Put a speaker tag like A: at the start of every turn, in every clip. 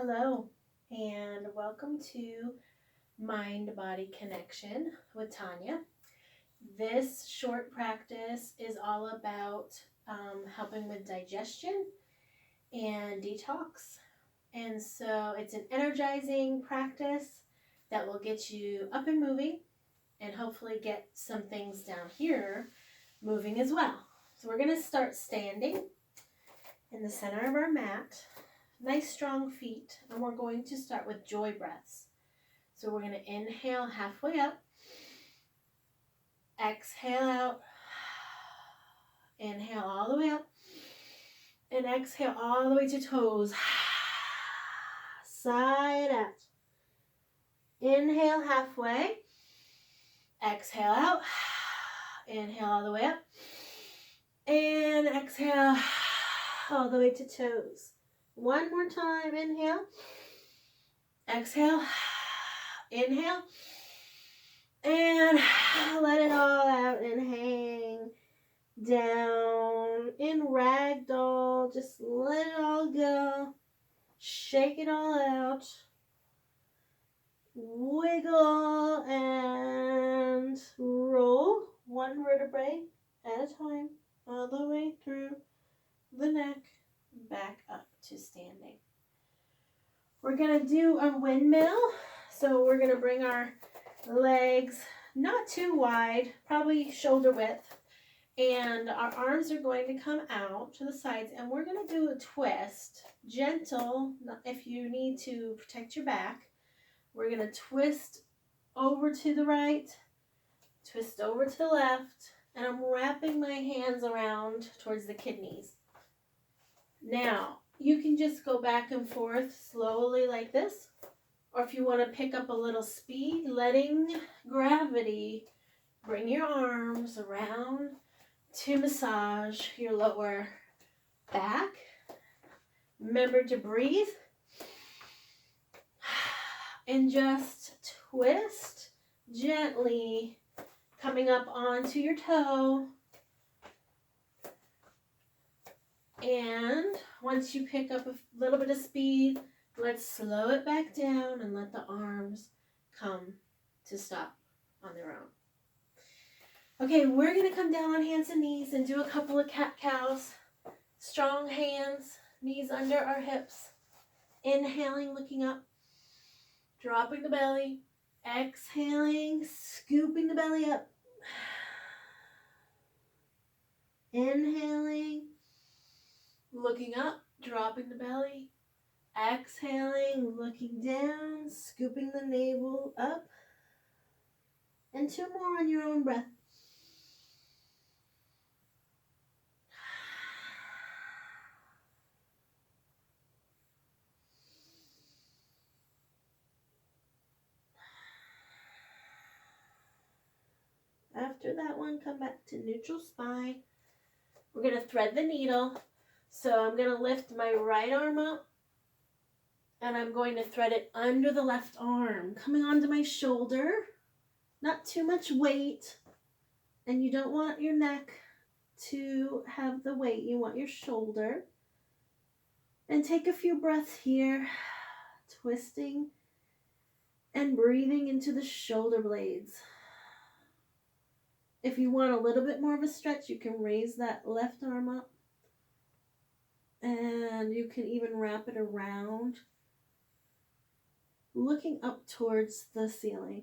A: Hello, and welcome to Mind Body Connection with Tanya. This short practice is all about helping with digestion and detox. And so it's an energizing practice that will get you up and moving and hopefully get some things down here moving as well. So we're going to start standing in the center of our mat. Nice strong feet, and we're going to start with joy breaths. So we're going to inhale halfway up, exhale out, inhale all the way up, and exhale all the way to toes. Side out. Inhale halfway, exhale out, inhale all the way up, and exhale all the way to toes. One more time, inhale, exhale, inhale, and let it all out and hang down in ragdoll. Just let it all go. Shake it all out. Wiggle and roll one vertebrae at a time all the way through the neck back up to standing. We're going to do a windmill. So we're going to bring our legs not too wide, probably shoulder width, and our arms are going to come out to the sides, and we're going to do a twist, gentle, if you need to protect your back. We're going to twist over to the right, twist over to the left, and I'm wrapping my hands around towards the kidneys. Now, you can just go back and forth slowly like this, or if you want to pick up a little speed, letting gravity bring your arms around to massage your lower back. Remember to breathe and just twist gently, coming up onto your toe. And once you pick up a little bit of speed, let's slow it back down and let the arms come to stop on their own. Okay, we're going to come down on hands and knees and do a couple of cat-cows. Strong hands, knees under our hips. Inhaling, looking up. Dropping the belly. Exhaling, scooping the belly up. Inhaling, looking up, dropping the belly. Exhaling, looking down, scooping the navel up. And two more on your own breath. After that one, come back to neutral spine. We're going to thread the needle. So I'm going to lift my right arm up, and I'm going to thread it under the left arm, coming onto my shoulder. Not too much weight, and you don't want your neck to have the weight. You want your shoulder. And take a few breaths here, twisting and breathing into the shoulder blades. If you want a little bit more of a stretch, you can raise that left arm up, and you can even wrap it around, looking up towards the ceiling.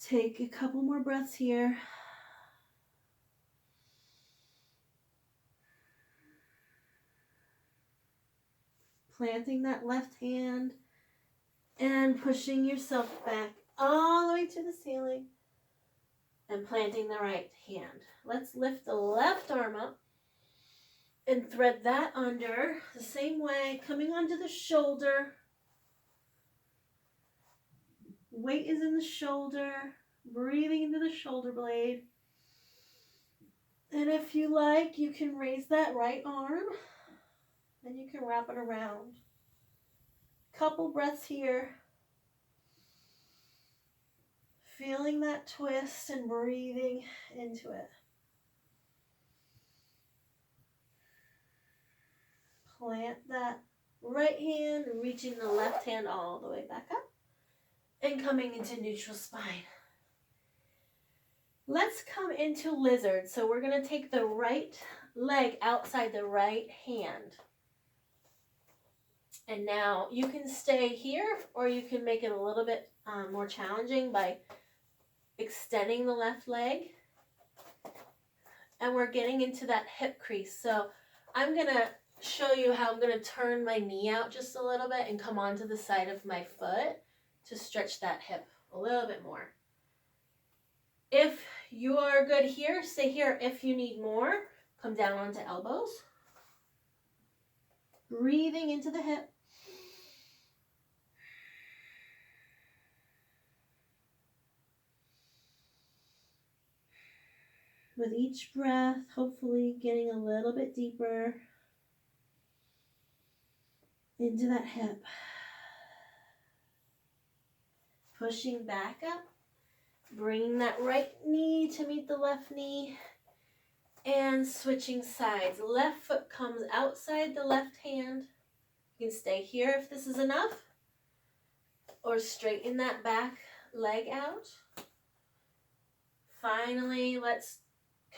A: Take a couple more breaths here. Planting that left hand and pushing yourself back all the way to the ceiling and planting the right hand. Let's lift the left arm up and thread that under the same way, coming onto the shoulder. Weight is in the shoulder, breathing into the shoulder blade. And if you like, you can raise that right arm and you can wrap it around. Couple breaths here. Feeling that twist and breathing into it. Plant that right hand, reaching the left hand all the way back up, and coming into neutral spine. Let's come into lizard. So we're going to take the right leg outside the right hand. And now you can stay here, or you can make it a little bit more challenging by extending the left leg. And we're getting into that hip crease. So I'm going to show you how I'm going to turn my knee out just a little bit and come onto the side of my foot to stretch that hip a little bit more. If you are good here, stay here. If you need more, come down onto elbows. Breathing into the hip. With each breath, hopefully getting a little bit deeper into that hip. Pushing back up. Bringing that right knee to meet the left knee. And switching sides. Left foot comes outside the left hand. You can stay here if this is enough. Or straighten that back leg out. Finally, let's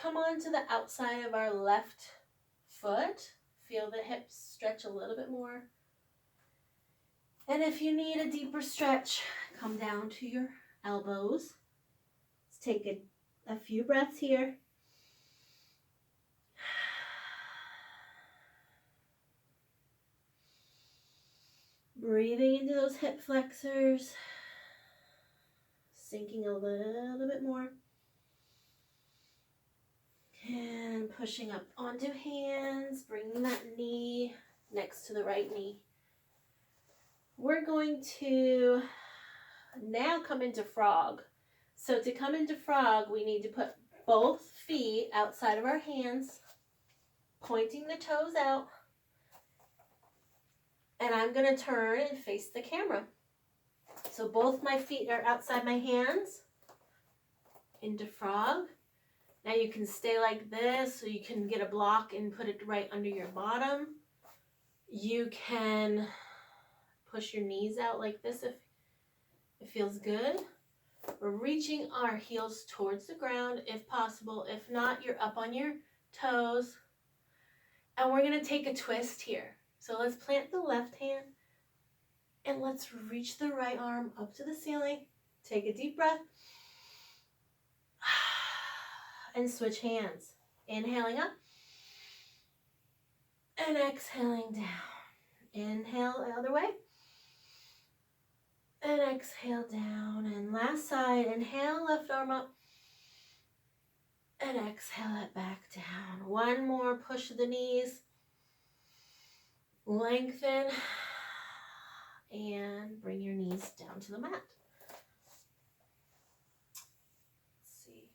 A: come on to the outside of our left foot. Feel the hips stretch a little bit more. And if you need a deeper stretch, come down to your elbows. Let's take a few breaths here. Breathing into those hip flexors. Sinking a little bit more. And pushing up onto hands, bringing that knee next to the right knee. We're going to now come into frog. So to come into frog, we need to put both feet outside of our hands, pointing the toes out. And I'm going to turn and face the camera. So both my feet are outside my hands, into frog. Now you can stay like this, so you can get a block and put it right under your bottom. You can push your knees out like this if it feels good. We're reaching our heels towards the ground if possible. If not, you're up on your toes. And we're going to take a twist here. So let's plant the left hand and let's reach the right arm up to the ceiling. Take a deep breath. And switch hands. Inhaling up. And exhaling down. Inhale the other way. And exhale down. And last side. Inhale, left arm up. And exhale it back down. One more. Push the knees. Lengthen. And bring your knees down to the mat.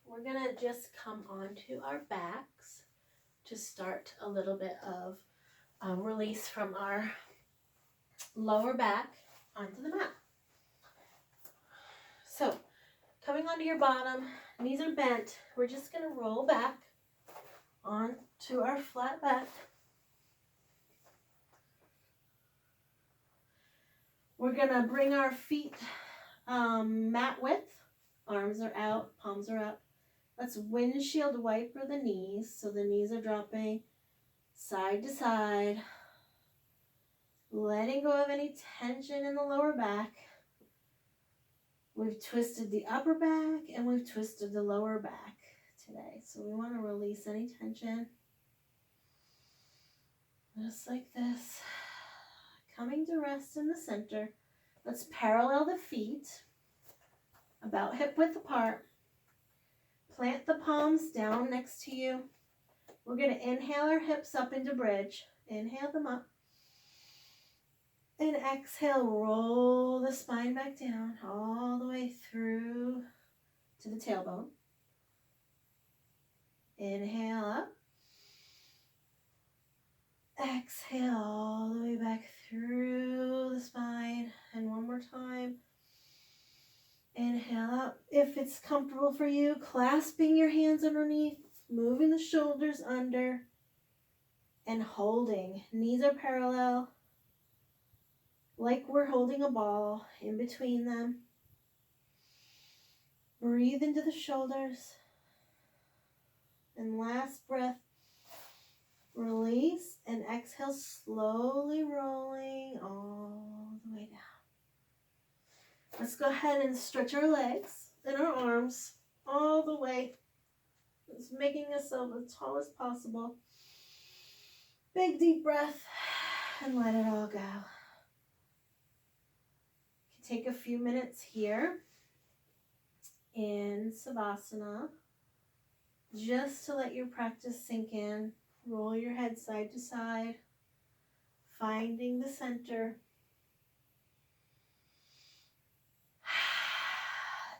A: We're going to just come onto our backs to start a little bit of release from our lower back onto the mat. So, coming onto your bottom, knees are bent. We're just going to roll back onto our flat back. We're going to bring our feet mat width. Arms are out, palms are up. Let's windshield wiper the knees, so the knees are dropping side to side. Letting go of any tension in the lower back. We've twisted the upper back and we've twisted the lower back today. So we want to release any tension. Just like this. Coming to rest in the center. Let's parallel the feet, about hip width apart. Plant the palms down next to you. We're going to inhale our hips up into bridge. Inhale them up. And exhale, roll the spine back down all the way through to the tailbone. Inhale up. Exhale all the way back through the spine. And one more time. Inhale up. If it's comfortable for you, clasping your hands underneath, moving the shoulders under, and holding. Knees are parallel. like we're holding a ball in between them. Breathe into the shoulders. And last breath, release and exhale, slowly rolling all the way down. Let's go ahead and stretch our legs and our arms all the way. Just making yourself as tall as possible. Big deep breath and let it all go. You can take a few minutes here in Savasana just to let your practice sink in. Roll your head side to side, finding the center.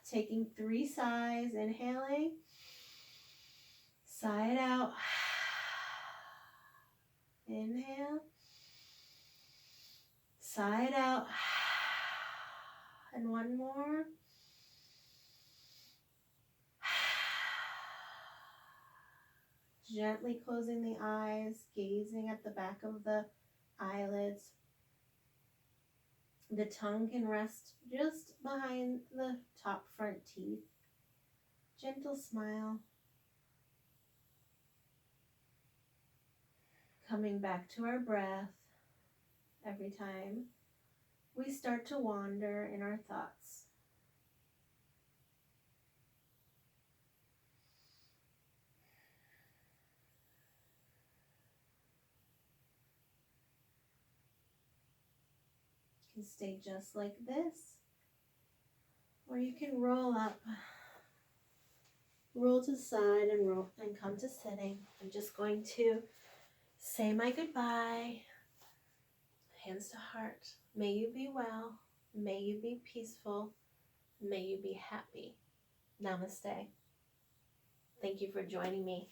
A: Taking 3 sighs, inhaling, sigh it out. Inhale, sigh it out. And one more. Gently closing the eyes, gazing at the back of the eyelids. The tongue can rest just behind the top front teeth. Gentle smile. Coming back to our breath every time we start to wander in our thoughts. You can stay just like this, or you can roll up, roll to the side and roll and come to sitting. I'm just going to say my goodbye. Hands to heart. May you be well. May you be peaceful. May you be happy. Namaste. Thank you for joining me.